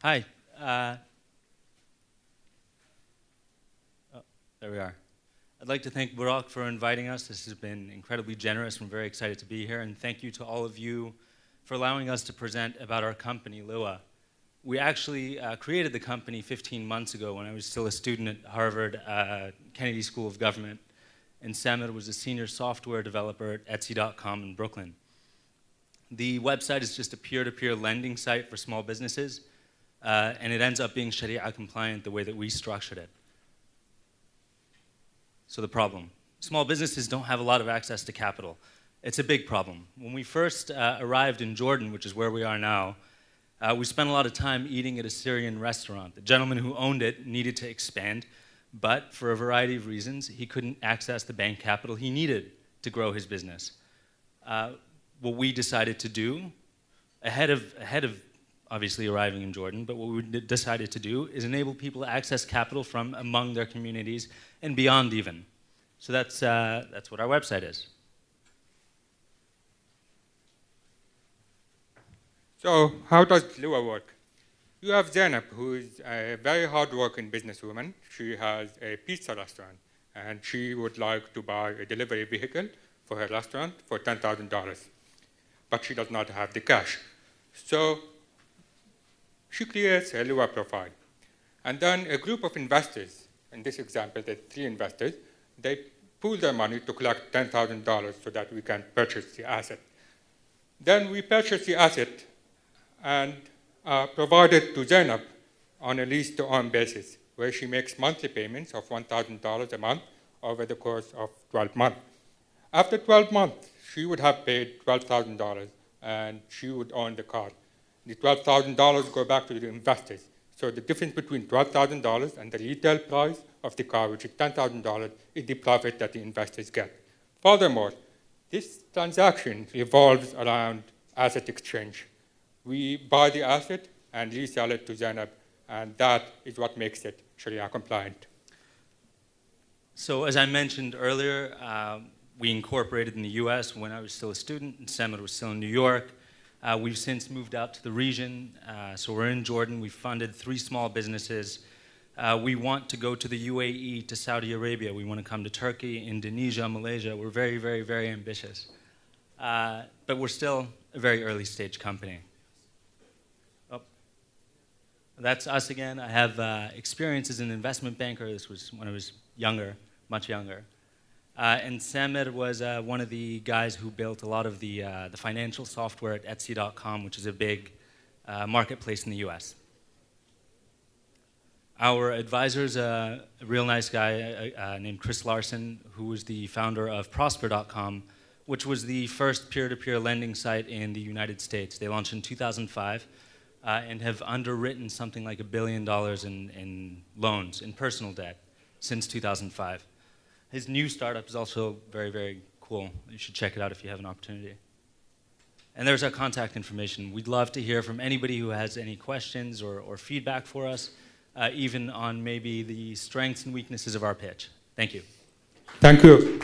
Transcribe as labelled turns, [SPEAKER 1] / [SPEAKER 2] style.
[SPEAKER 1] Hi. There we are. I'd like to thank Burak for inviting us. This has been incredibly generous. I'm very excited to be here. And thank you to all of you for allowing us to present about our company, Liwwa. We actually created the company 15 months ago when I was still a student at Harvard Kennedy School of Government. And Samir was a senior software developer at Etsy.com in Brooklyn. The website is just a peer-to-peer lending site for small businesses. And it ends up being Sharia compliant the way that we structured it. So the problem, small businesses don't have a lot of access to capital. It's a big problem. When we first arrived in Jordan, which is where we are now, we spent a lot of time eating at a Syrian restaurant. The gentleman who owned it needed to expand, but for a variety of reasons, he couldn't access the bank capital he needed to grow his business. What we decided to do, ahead of obviously arriving in Jordan, but what we decided to do is enable people to access capital from among their communities and beyond even. So that's what our website is.
[SPEAKER 2] So how does Liwwa work? You have Zainab, who is a very hard-working businesswoman. She has a pizza restaurant, and she would like to buy a delivery vehicle for her restaurant for $10,000. But she does not have the cash. So she creates a Liwwa profile. And then a group of investors, in this example, there's 3 investors, they pool their money to collect $10,000 so that we can purchase the asset. Then we purchase the asset and provide it to Zainab on a lease-to-own basis, where she makes monthly payments of $1,000 a month over the course of 12 months. After 12 months, she would have paid $12,000, and she would own the car. The $12,000 go back to the investors. So the difference between $12,000 and the retail price of the car, which is $10,000, is the profit that the investors get. Furthermore, this transaction revolves around asset exchange. We buy the asset and resell it to Zainab, and that is what makes it Sharia compliant.
[SPEAKER 1] So as I mentioned earlier, we incorporated in the US when I was still a student, and Samir was still in New York. We've since moved out to the region, so we're in Jordan. We've funded 3 small businesses. We want to go to the UAE, to Saudi Arabia. We want to come to Turkey, Indonesia, Malaysia. We're very, very, very ambitious. But we're still a very early stage company. Oh, that's us again. I have experience as an investment banker. This was when I was younger, much younger. And Samir was one of the guys who built a lot of the financial software at Etsy.com, which is a big marketplace in the US. Our advisor is a real nice guy named Chris Larson, who was the founder of Prosper.com, which was the first peer-to-peer lending site in the United States. They launched in 2005 and have underwritten something like $1 billion in loans, in personal debt, since 2005. His new startup is also very, very cool. You should check it out if you have an opportunity. And there's our contact information. We'd love to hear from anybody who has any questions or feedback for us, even on maybe the strengths and weaknesses of our pitch. Thank you.
[SPEAKER 2] Thank you.